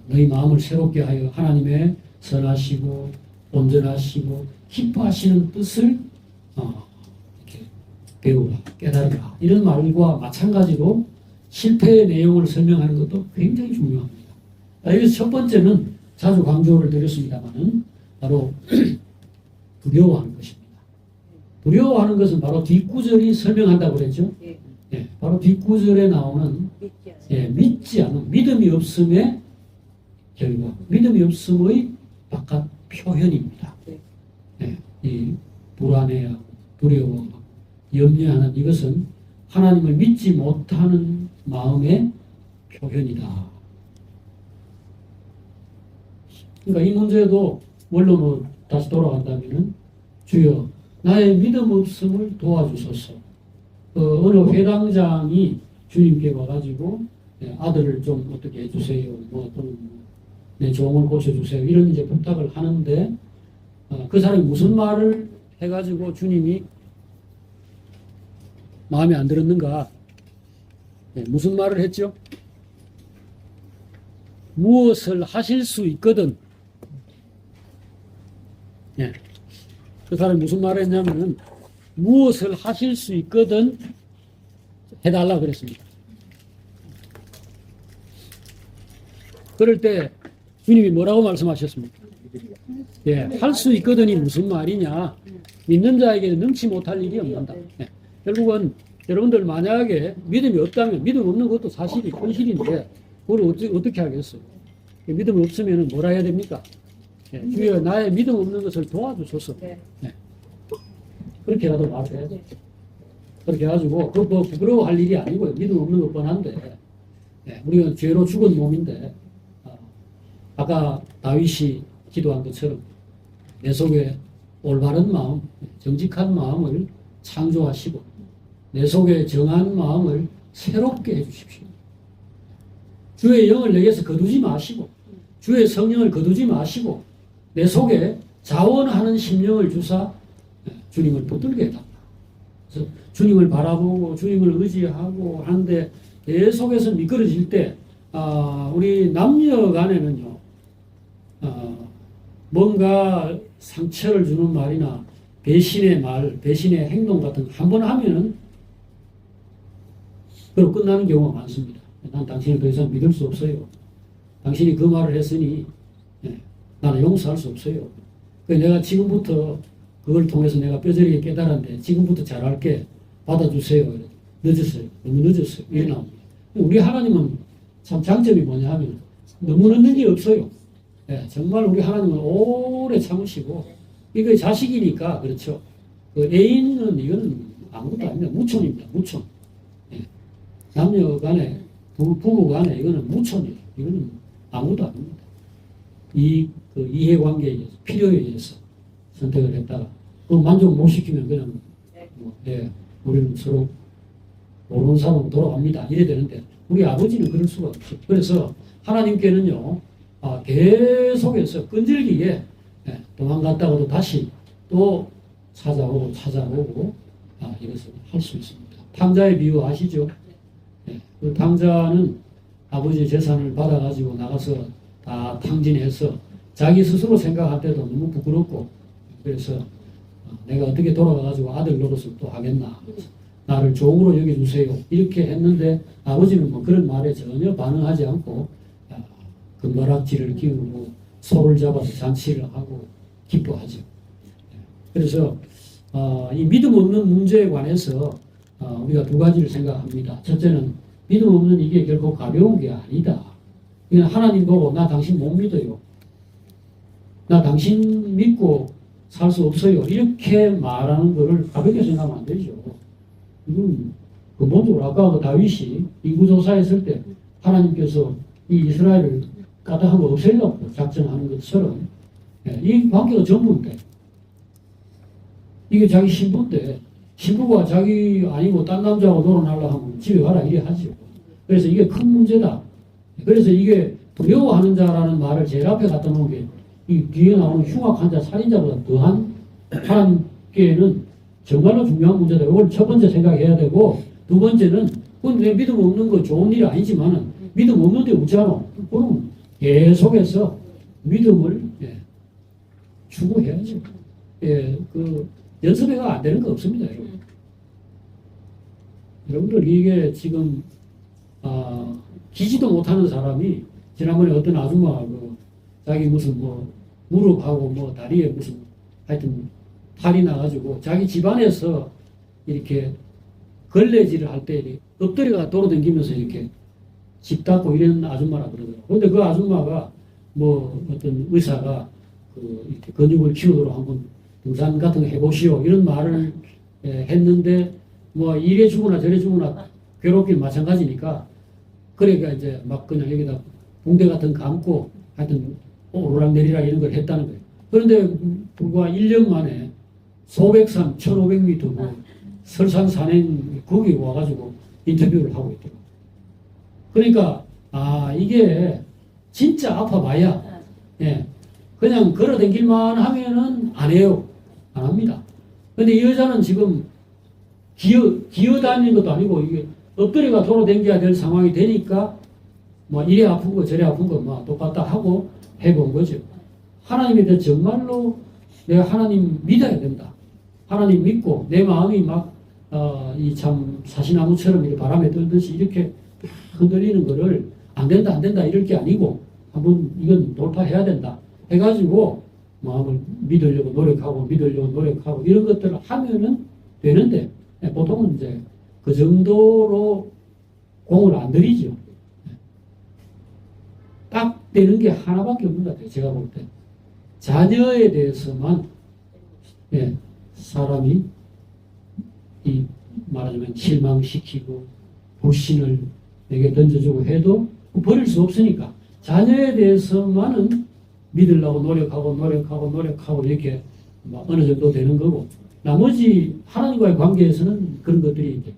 너희 마음을 새롭게 하여 하나님의 선하시고 온전하시고 기뻐하시는 뜻을 이렇게 배우라, 깨달으라. 이런 말과 마찬가지로 실패의 내용을 설명하는 것도 굉장히 중요합니다. 여기서 첫 번째는 자주 강조를 드렸습니다만은 바로 두려워하는 것입니다. 두려워하는 것은 바로 뒷구절이 설명한다고 그랬죠. 예, 바로 뒷구절에 나오는 믿지 않는 믿음이 없음의 결과, 믿음이 없음의 바깥 표현입니다. 예, 이 불안해하고 두려워하고 염려하는 이것은 하나님을 믿지 못하는 마음의 표현이다. 그러니까 이 문제도 원론으로 다시 돌아간다면은 주여 나의 믿음 없음을 도와주소서. 어느 회당장이 주님께 와가지고 아들을 좀 어떻게 해주세요. 뭐 또는 내 종을 고쳐주세요. 이런 이제 부탁을 하는데 그 사람이 무슨 말을 해가지고 주님이 마음에 안 들었는가? 무슨 말을 했죠? 무엇을 하실 수 있거든. 예. 그 사람이 무슨 말을 했냐면은 무엇을 하실 수 있거든 해달라 그랬습니다. 그럴 때 주님이 뭐라고 말씀하셨습니까? 예, 할 수 있거든이 무슨 말이냐. 믿는 자에게는 능치 못할 일이 없는다. 예, 결국은 여러분들 만약에 믿음이 없다면 믿음 없는 것도 사실이 현실인데 그걸 어떻게 하겠어요? 믿음 없으면 뭐라 해야 됩니까? 예, 주여 나의 믿음 없는 것을 도와주소서. 예, 그렇게라도 말해야죠. 그렇게 해가지고 그 뭐 부끄러워할 일이 아니고요. 믿음 없는 것 뻔한데 예, 우리가 죄로 죽은 몸인데 아까 다윗이 기도한 것처럼 내 속에 올바른 마음, 정직한 마음을 창조하시고 내 속에 정한 마음을 새롭게 해주십시오. 주의 영을 내게서 거두지 마시고 주의 성령을 거두지 마시고 내 속에 자원하는 심령을 주사 주님을 붙들게 해달라. 그래서 주님을 바라보고 주님을 의지하고 하는데 계속해서 미끄러질 때 우리 남녀 간에는요 뭔가 상처를 주는 말이나 배신의 말, 배신의 행동 같은 거 한 번 하면은 그로 끝나는 경우가 많습니다. 난 당신을 더 이상 믿을 수 없어요. 당신이 그 말을 했으니 나는 용서할 수 없어요. 그래서 내가 지금부터 그걸 통해서 내가 뼈저리게 깨달았는데 지금부터 잘할게 받아주세요. 늦었어요. 너무 늦었어요. 이래 나옵니다. 우리 하나님은 참 장점이 뭐냐 하면 너무 늦는 게 없어요. 예, 정말 우리 하나님은 오래 참으시고 이거 자식이니까 그렇죠. 그 애인은 이거는 아무것도 아닙니다. 무촌입니다. 무촌. 예. 남녀 간에 부부 간에 이거는 무촌이에요. 이거는 아무것도 아닙니다. 그 이해관계에 의해서 필요에 의해서 선택을 했다가 그 만족 못 시키면 그냥 예, 우리는 서로 모르는 사람으로 돌아갑니다. 이래 되는데 우리 아버지는 그럴 수가 없죠. 그래서 하나님께는요 계속해서 끈질기게 도망갔다가도 다시 또 찾아오고 이것을 할 수 있습니다. 탕자의 비유 아시죠? 그 탕자는 아버지의 재산을 받아가지고 나가서 다 탕진해서 자기 스스로 생각할 때도 너무 부끄럽고 그래서 내가 어떻게 돌아가가지고 아들 노릇을 또 하겠나 나를 종으로 여겨주세요 이렇게 했는데 아버지는 뭐 그런 말에 전혀 반응하지 않고 금바락지를 끼우고 소를 잡아서 잔치를 하고 기뻐하죠. 그래서 이 믿음 없는 문제에 관해서 우리가 두 가지를 생각합니다. 첫째는 믿음 없는 이게 결코 가벼운 게 아니다. 그냥 하나님 보고 나 당신 못 믿어요. 나 당신 믿고 살 수 없어요. 이렇게 말하는 것을 가볍게 생각하면 안 되죠. 이건 근본적으로 아까 그 다윗이 인구조사했을 때 하나님께서 이 이스라엘을 까닭한 거 없애려고 작전하는 것처럼 이 관계가 전부인데 이게 자기 신부인데 신부가 자기 아니고 딴 남자하고 놀아나려고 하면 집에 가라 이래 하죠. 그래서 이게 큰 문제다. 그래서 이게 두려워하는 자라는 말을 제일 앞에 갖다 놓은 게 이 뒤에 나오는 흉악한 자, 살인자보다 더한 하나님께는 정말로 중요한 문제다. 이걸 첫 번째 생각해야 되고 두 번째는 그건 내 믿음 없는 거 좋은 일이 아니지만은 믿음 없는데 웃잖아. 그럼 계속해서 믿음을 추구해야죠. 그 연습해가 안 되는 거 없습니다. 여러분. 여러분들 이게 지금 기지도 못하는 사람이 지난번에 어떤 아줌마가 자기 무슨 무릎하고 다리에 무슨 하여튼 탈이 나가지고 자기 집안에서 이렇게 걸레질을 할 때 엎드려가 돌아다니면서 이렇게 집 닦고 이런 아줌마라 그러더라고요. 근데 그 아줌마가 어떤 의사가 이렇게 근육을 키우도록 한번 등산 같은 거 해보시오 이런 말을 했는데 이래 주거나 저래 주거나 괴롭긴 마찬가지니까 그러니까 이제 막 그냥 여기다 붕대 같은 거 감고 하여튼 오르락내리락 이런 걸 했다는 거예요. 그런데 불과 1년 만에 소백산 1500m 설산 산행 거기 와가지고 인터뷰를 하고 있더라고요. 그러니까 이게 진짜 아파봐야 그냥 걸어다길만 하면은 안 해요. 안 합니다. 근데 이 여자는 지금 기어다니는 것도 아니고 이게 엎드려가 돌아다녀야 될 상황이 되니까 이래 아픈 거 저래 아픈 거 똑같다 하고 해본 거죠. 하나님에 대해 정말로 내가 하나님 믿어야 된다. 하나님 믿고 내 마음이 이 참 사시나무처럼 이렇게 바람에 떨듯이 이렇게 흔들리는 거를 안 된다 이럴 게 아니고 한번 이건 돌파해야 된다. 해가지고 마음을 믿으려고 노력하고 이런 것들을 하면은 되는데 보통은 이제 그 정도로 공을 안 들이죠. 딱 되는 게 하나밖에 없는 것 같아요. 제가 볼 때. 자녀에 대해서만 사람이 말하자면 실망시키고 불신을 내게 던져주고 해도 버릴 수 없으니까 자녀에 대해서만은 믿으려고 노력하고 이렇게 어느 정도 되는 거고 나머지 하나님과의 관계에서는 그런 것들이 이제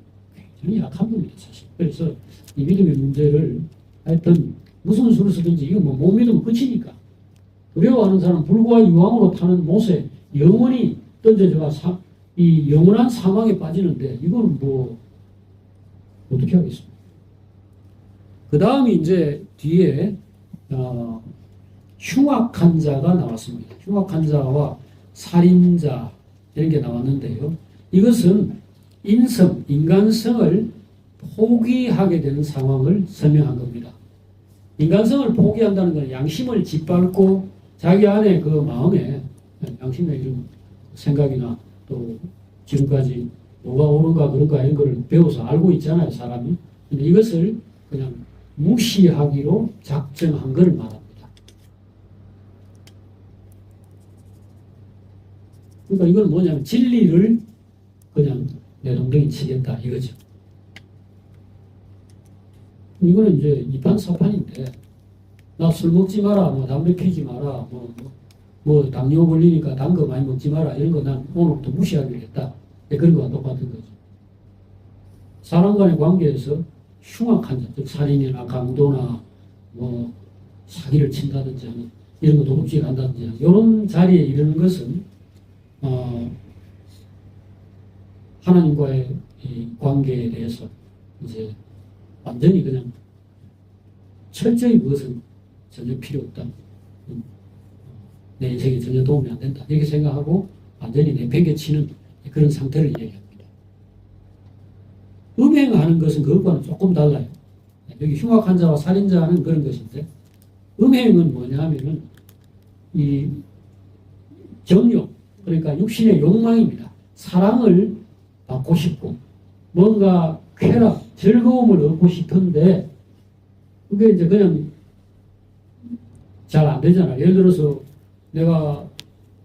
굉장히 약한 겁니다, 사실. 그래서 이 믿음의 문제를 하여튼 무슨 수를 쓰든지 이거 못 믿으면 끝이니까 두려워하는 사람은 불과 유황으로 타는 못에 영원히 던져져가 이 영원한 사망에 빠지는데 이건 어떻게 하겠습니까? 그 다음이 이제 뒤에 흉악한 자가 나왔습니다. 흉악한 자와 살인자 이런 게 나왔는데요. 이것은 인간성을 포기하게 되는 상황을 설명한 겁니다. 인간성을 포기한다는 것은 양심을 짓밟고 자기 안에 그 마음에 양심의 이런 생각이나 또 지금까지 뭐가 옳은가 그런가 이런 걸 배워서 알고 있잖아요, 사람이. 근데 이것을 그냥 무시하기로 작정한 것을 말합니다. 그러니까 이건 뭐냐면 진리를 그냥 내동댕이 치겠다 이거죠. 이거는 이제 이판사판인데 나 술 먹지 마라, 담배 피지 마라, 당뇨 걸리니까 단 거 많이 먹지 마라 이런 거 난 오늘부터 무시하기로 했다. 그런 거와 똑같은 거죠. 사람 간의 관계에서 흉악한 자, 즉 살인이나 강도나 사기를 친다든지 이런 거 도둑질 한다든지 이런 자리에 이르는 것은 하나님과의 이 관계에 대해서 이제 완전히 그냥 철저히 그것은 전혀 필요 없다. 내 인생에 전혀 도움이 안 된다. 이렇게 생각하고 완전히 내팽개치는 그런 상태를 얘기합니다. 음행하는 것은 그것과는 조금 달라요. 여기 흉악한 자와 살인자는 그런 것인데 음행은 뭐냐 하면은 이 정욕, 그러니까 육신의 욕망입니다. 사랑을 받고 싶고 뭔가 쾌락, 즐거움을 얻고 싶은데 그게 이제 그냥 잘 안 되잖아. 예를 들어서 내가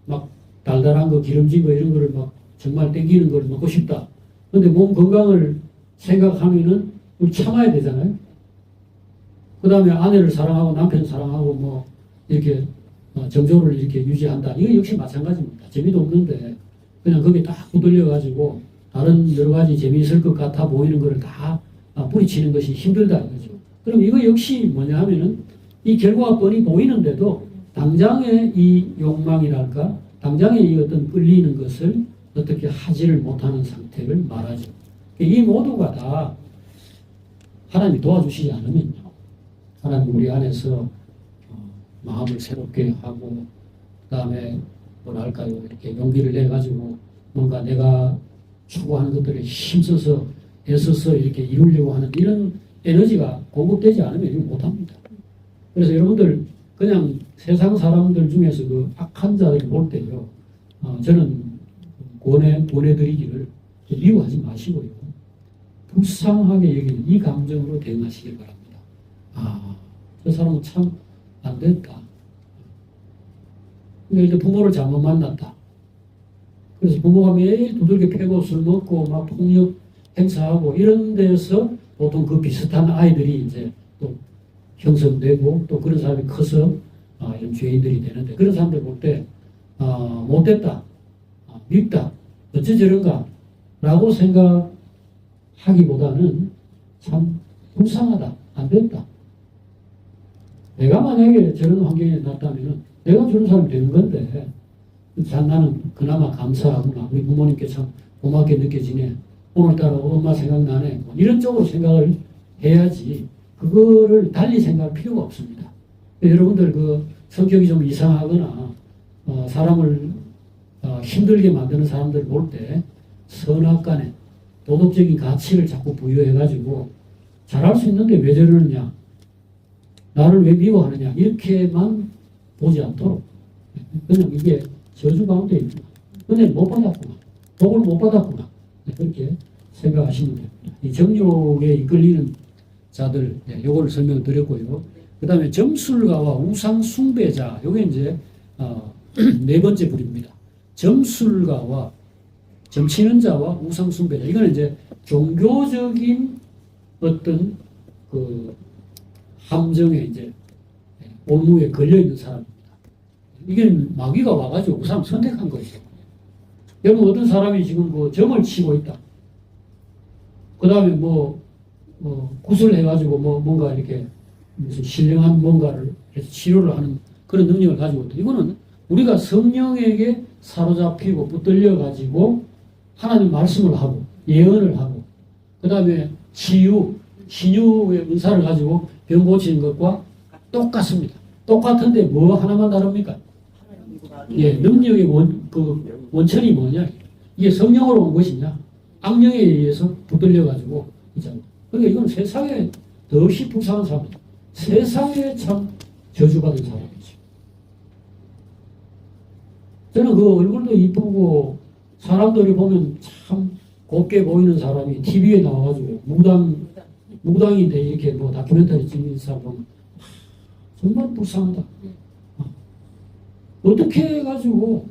막 달달한 거, 기름진 거 이런 거를 막 정말 땡기는 걸 먹고 싶다. 근데 몸 건강을 생각하면은 참아야 되잖아요. 그 다음에 아내를 사랑하고 남편 사랑하고 이렇게 정조를 이렇게 유지한다. 이거 역시 마찬가지입니다. 재미도 없는데 그냥 거기에 딱 붙들려가지고 다른 여러 가지 재미있을 것 같아 보이는 거를 다 뿌리치는 것이 힘들다 이거죠. 그럼 이거 역시 뭐냐 하면은 이 결과가 뻔히 보이는데도 당장의 이 욕망이랄까 당장의 이 어떤 끌리는 것을 어떻게 하지를 못하는 상태를 말하죠. 이 모두가 다 하나님이 도와주시지 않으면요. 하나님 우리 안에서 마음을 새롭게 하고 그다음에 뭐랄까요 이렇게 용기를 내가지고 뭔가 내가 추구하는 것들에 힘써서 애써서 이렇게 이루려고 하는 이런 에너지가 공급되지 않으면 이거 못합니다. 그래서 여러분들 그냥 세상 사람들 중에서 그 악한 자들을 볼 때요 저는 권해드리기를 미워하지 마시고요 불쌍하게 여기는 이 감정으로 대응하시길 바랍니다. 저 사람은 참 안 됐다. 이제 부모를 잘못 만났다. 그래서 부모가 매일 두들겨 패고 술 먹고 막 폭력 행사하고 이런 데서 보통 그 비슷한 아이들이 이제 또 형성되고 또 그런 사람이 커서 이런 죄인들이 되는데 그런 사람들 볼 때 못됐다, 밉다, 어째 저런가 라고 생각하기보다는 참 불쌍하다, 안 됐다. 내가 만약에 저런 환경에 났다면 내가 저런 사람이 되는 건데 참 나는 그나마 감사하구나. 우리 부모님께 참 고맙게 느껴지네. 오늘따라 엄마 생각나네. 이런 쪽으로 생각을 해야지 그거를 달리 생각할 필요가 없습니다. 여러분들 그 성격이 좀 이상하거나 사람을 힘들게 만드는 사람들 볼 때 선악간에 도덕적인 가치를 자꾸 부여해가지고 잘할 수 있는데 왜 저러느냐 나를 왜 미워하느냐 이렇게만 보지 않도록 그냥 이게 저주 가운데 있구나. 은혜를 못 받았구나. 복을 못 받았구나. 그렇게 생각하시면 됩니다. 이 정욕에 이끌리는 자들, 요걸 설명드렸고요. 그 다음에 점술가와 우상 숭배자, 요게 이제 네 번째 부류입니다. 점술가와 점치는 자와 우상 숭배자. 이거는 이제 종교적인 어떤 그 함정에 이제 올무에 걸려 있는 사람입니다. 이게 마귀가 와가지고 그 사람 선택한 거죠. 여러분 어떤 사람이 지금 그 점을 치고 있다. 그 다음에 구슬해가지고 뭔가 이렇게 무슨 신령한 뭔가를 해서 치료를 하는 그런 능력을 가지고 있다. 이거는 우리가 성령에게 사로잡히고 붙들려가지고 하나님 말씀을 하고 예언을 하고 그 다음에 신유의 은사를 가지고 병 고치는 것과 똑같습니다. 똑같은데 뭐 하나만 다릅니까? 예, 능력의 원천이 뭐냐? 이게 성령으로 온 것이냐? 악령에 의해서 붙들려가지고 있잖아요. 그러니까 이건 세상에 더없이 불쌍한 사람이죠. 세상에 참 저주받은 사람이죠. 저는 그 얼굴도 이쁘고 사람들이 보면 참 곱게 보이는 사람이 TV에 나와가지고 무당인데 이렇게 다큐멘터리 찍는 사람 보면 정말 불쌍하다. 어떻게 해가지고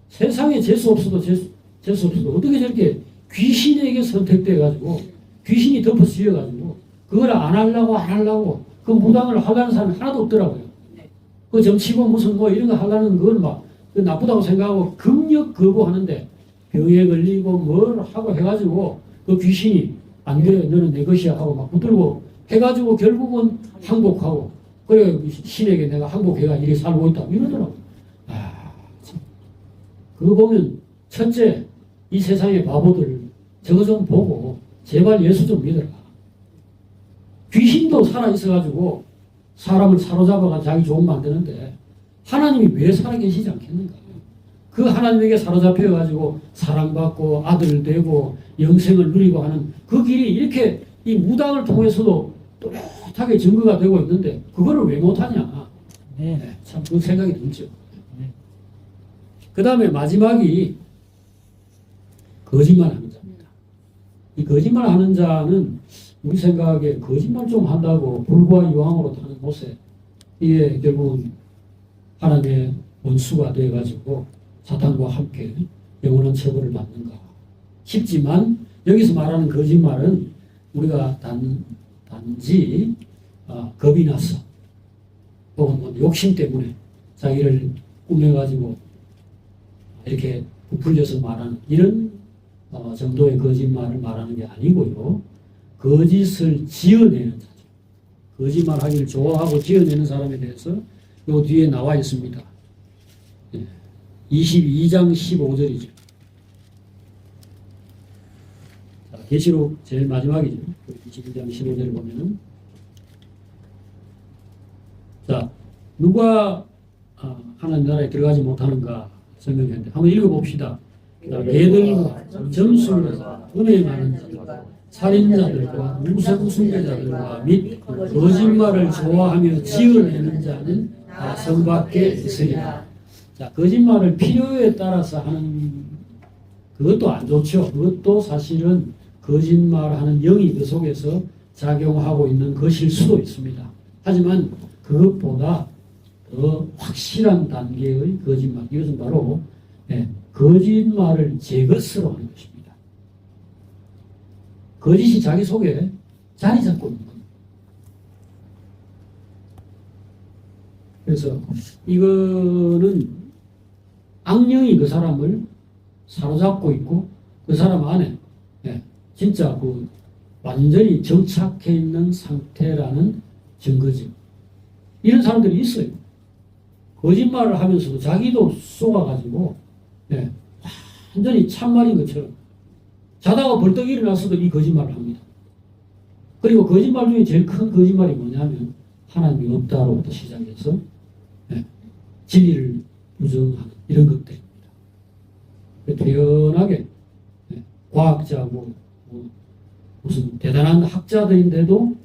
세상에 재수 없어도 어떻게 저렇게 귀신에게 선택돼가지고 귀신이 덮어 씌워가지고 그걸 안 하려고 그 무당을 하려는 사람이 하나도 없더라고요. 그 점치고 무슨 이런 거 하려는 그건 막 나쁘다고 생각하고 극력 거부하는데 병에 걸리고 뭘 하고 해가지고 그 귀신이 안 돼, 너는 내 것이야 하고 막 붙들고 해가지고 결국은 항복하고 그래 신에게 내가 항복해가 이렇게 살고 있다 이러더라고. 참. 그거 보면 첫째 이 세상의 바보들 저거 좀 보고 제발 예수 좀 믿어라. 귀신도 살아있어가지고 사람을 사로잡아가 자기 좋은 만드는데 하나님이 왜 살아계시지 않겠는가? 그 하나님에게 사로잡혀가지고 사랑받고 아들을 되고 영생을 누리고 하는 그 길이 이렇게 이 무당을 통해서도 뚜렷하게 증거가 되고 있는데 그거를 왜 못하냐? 참 그 생각이 들죠. 그 다음에 마지막이 거짓말하는 자입니다. 이 거짓말하는 자는 우리 생각에 거짓말 좀 한다고 불과 유황으로 타는 못에 이게 결국은 하나님의 원수가 되어가지고 사탄과 함께 영원한 처벌을 받는가 싶지만 여기서 말하는 거짓말은 우리가 단지 겁이 나서 혹은 욕심 때문에 자기를 꾸며가지고 이렇게 부풀려서 말하는 이런 정도의 거짓말을 말하는 게 아니고요. 거짓을 지어내는 자죠. 거짓말하기를 좋아하고 지어내는 사람에 대해서 요 뒤에 나와 있습니다. 22장 15절이죠. 계시록 제일 마지막이죠. 22장 15절을 보면은 자 누가 하나님 나라에 들어가지 못하는가 설명했는데 한번 읽어봅시다. 개들과 점술과 은혜 많은 자들과 살인자들과 우상 숭배자들과 및 거짓말을 좋아하며 지어내는 자는 다 성 밖에 있으리라. 자, 거짓말을 필요에 따라서 하는 그것도 안 좋죠. 그것도 사실은 거짓말하는 영이 그 속에서 작용하고 있는 것일 수도 있습니다. 하지만 그것보다 더 확실한 단계의 거짓말, 이것은 바로 거짓말을 제 것으로 하는 것입니다. 거짓이 자기 속에 자리 잡고 있는 겁니다. 그래서 이거는 악령이 그 사람을 사로잡고 있고 그 사람 안에 진짜 그 완전히 정착해 있는 상태라는 증거죠. 이런 사람들이 있어요. 거짓말을 하면서도 자기도 속아가지고 완전히 참말인 것처럼 자다가 벌떡 일어났어도 이 거짓말을 합니다. 그리고 거짓말 중에 제일 큰 거짓말이 뭐냐면 하나님이 없다로부터 시작해서 진리를 부정하는 이런 것들입니다. 태연하게 과학자고 무슨 대단한 학자들인데도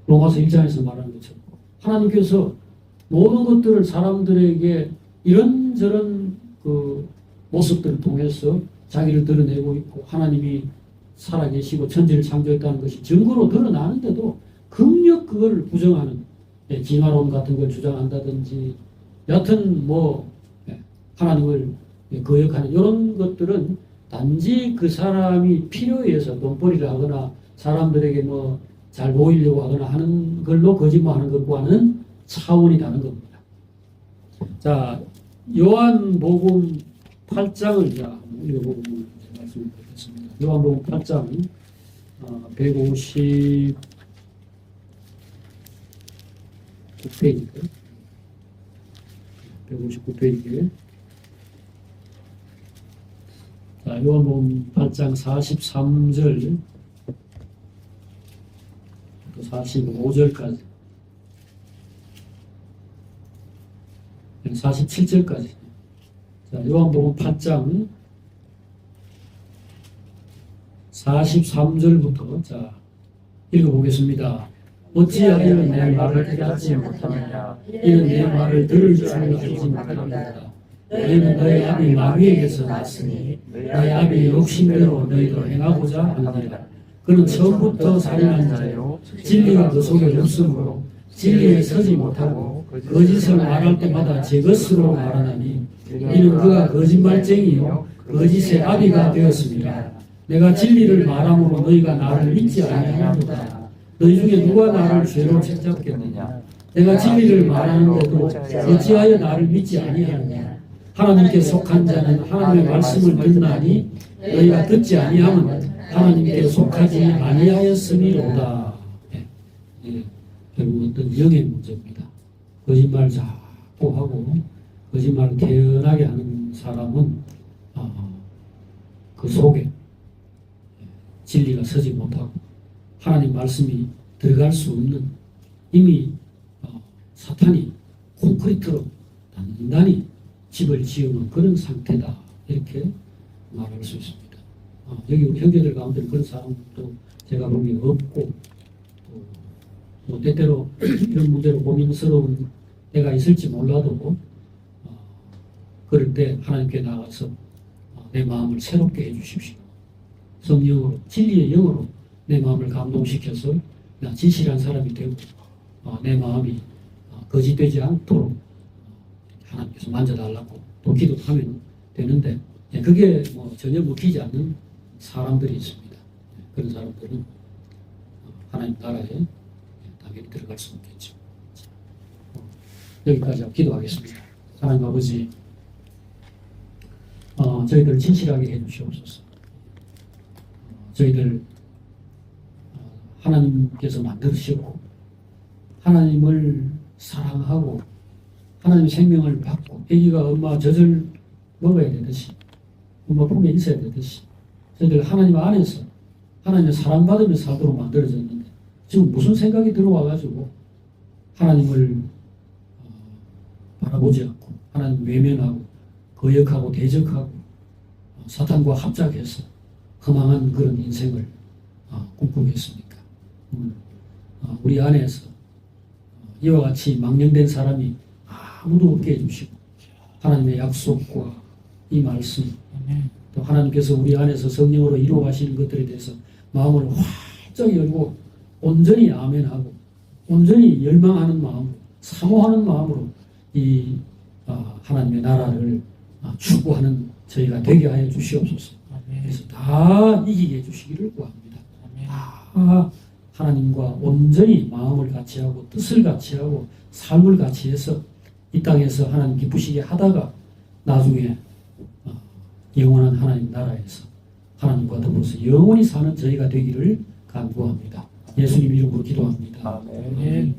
로마서 1장에서 말하는 것처럼 하나님께서 모든 것들을 사람들에게 이런저런 그 모습들을 통해서 자기를 드러내고 있고 하나님이 살아계시고 천지를 창조했다는 것이 증거로 드러나는데도 극력 그걸 부정하는 진화론 같은 걸 주장한다든지 여하튼 뭐 하나님을 거역하는 이런 것들은 단지 그 사람이 필요에 의해서 돈벌이를 하거나 사람들에게 뭐 잘 보이려고 하거나 하는 걸로 거짓말하는 것과는 차원이 다른 겁니다. 자, 요한복음 8장을 자 읽어보고 말씀을 드리겠습니다. 요한복음 8장 159페이지인데 159페이지에 자, 요한복음 8장 43절 또 45절까지 47절까지 자, 요한복음 8장 43절부터 자 읽어보겠습니다. 어찌하여 내 말을 깨닫지 못하느냐 이는 내 말을 들을 줄 알지 못합니다. 너희는 너희 아비 마귀에게서 났으니 너희 아비 욕심대로 너희도 행하고자 하느니라. 그는 처음부터 살인한 자요 진리가 그 속에 없으므로 진리에 서지 못하고 거짓을 말할 때마다 제 것으로 말하나니 이는 그가 거짓말쟁이요 거짓의 아비가 되었습니다. 내가 진리를 말함으로 너희가 나를 믿지 아니하노라. 너희 중에 누가 나를 죄로 책잡겠느냐? 내가 진리를 말하는데도 어찌하여 나를 믿지 아니하느냐? 하나님께 속한 자는 하나님의 말씀을 듣나니 너희가 듣지 아니하면 하나님께 속하지 아니하였음이로다. 결국 어떤 영의 문제입니다. 거짓말 자꾸 하고 거짓말을 태연하게 하는 사람은 그 속에 진리가 서지 못하고 하나님 말씀이 들어갈 수 없는 이미 사탄이 콘크리트로 단단히 집을 지으는 그런 상태다. 이렇게 말할 수 있습니다. 여기 우리 형제들 가운데 그런 사람도 제가 보기에 없고 또 때때로 이런 문제로 고민스러운 때가 있을지 몰라도 그럴 때 하나님께 나가서 내 마음을 새롭게 해주십시오. 성령으로 진리의 영으로 내 마음을 감동시켜서 나 진실한 사람이 되고 내 마음이 거짓되지 않도록 하나님께서 만져달라고 또 기도하면 되는데 그게 뭐 전혀 먹히지 않는 사람들이 있습니다. 그런 사람들은 하나님 나라에 당연히 들어갈 수 없겠죠. 여기까지 하고 기도하겠습니다. 하나님 아버지, 저희들 진실하게 해주시옵소서. 저희들 하나님께서 만드시고 하나님을 사랑하고 하나님의 생명을 받고 아기가 엄마 젖을 먹어야 되듯이 엄마 품에 있어야 되듯이 저희들 하나님 안에서 하나님의 사랑받으며 살도록 만들어졌는데 지금 무슨 생각이 들어와가지고 하나님을 바라보지 않고 하나님 외면하고 거역하고 대적하고 사탄과 합작해서 허망한 그런 인생을 꿈꾸겠습니까? 우리 안에서 이와 같이 망령된 사람이 아무도 없게 해주시고 하나님의 약속과 이 말씀 또 하나님께서 우리 안에서 성령으로 이루어가시는 것들에 대해서 마음을 활짝 열고 온전히 아멘하고 온전히 열망하는 마음, 사모하는 마음으로 이 하나님의 나라를 추구하는 저희가 되게 하여 주시옵소서. 그래서 다 이기게 해주시기를 구합니다. 다 하나님과 온전히 마음을 같이 하고 뜻을 같이 하고 삶을 같이 해서 이 땅에서 하나님 기쁘시게 하다가 나중에 영원한 하나님 나라에서 하나님과 더불어서 영원히 사는 저희가 되기를 간구합니다. 예수님 이름으로 기도합니다. 아멘.